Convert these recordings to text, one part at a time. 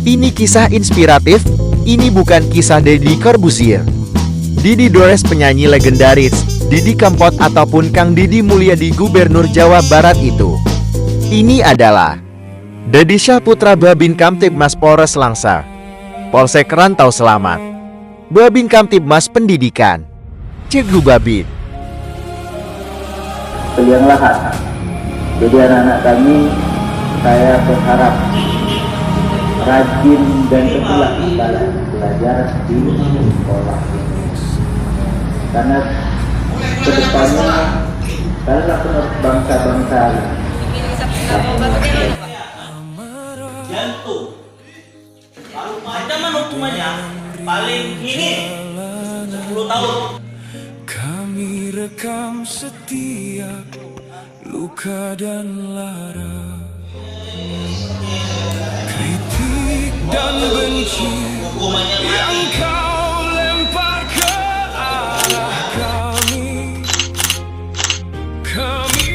Ini kisah inspiratif, ini bukan kisah Deddy Corbuzier. Didi Dores penyanyi legendaris, Didi Kempot ataupun Kang Didi Mulyadi Gubernur Jawa Barat itu. Ini adalah Deddy Syahputra Babin Kamtibmas Polres Langsa, Polsek Rantau Selamat, Babin Kamtibmas Pendidikan, Cegu Babin. Beliau lahan. Jadi anak-anak kami, saya berharap rajin dan setelah dalam belajar di sekolah. Karena kedepannya kalian penerus bangsa-bangsa. Jantung. Kalau ancaman hukumannya paling ini 10 tahun. Kami rekam setiap luka dan lara, kritik dan benci yang kau lempar ke arah kami. Kami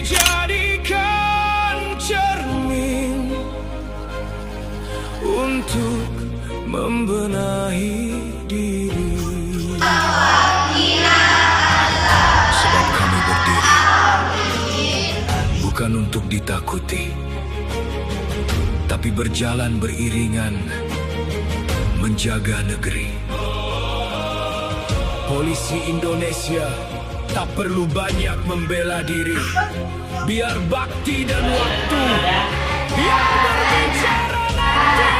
jadikan cermin untuk membenahi diri. Sebab kami berdiri bukan untuk ditakuti, tapi berjalan beriringan menjaga negeri. Polisi Indonesia tak perlu banyak membela diri, biar bakti dan waktu yang berbicara nanti.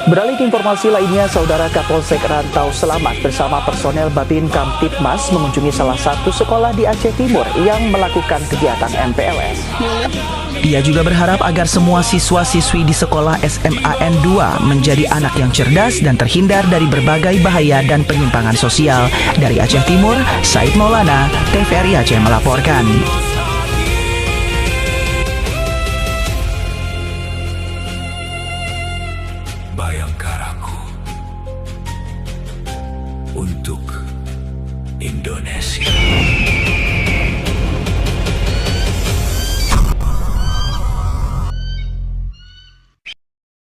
Beralih ke informasi lainnya, Saudara Kapolsek Rantau Selamat bersama personel Babin Kamtibmas mengunjungi salah satu sekolah di Aceh Timur yang melakukan kegiatan MPLS. Ia juga berharap agar semua siswa-siswi di sekolah SMAN 2 menjadi anak yang cerdas dan terhindar dari berbagai bahaya dan penyimpangan sosial. Dari Aceh Timur, Said Maulana, TVRI Aceh melaporkan. Bayangkaraku untuk Indonesia.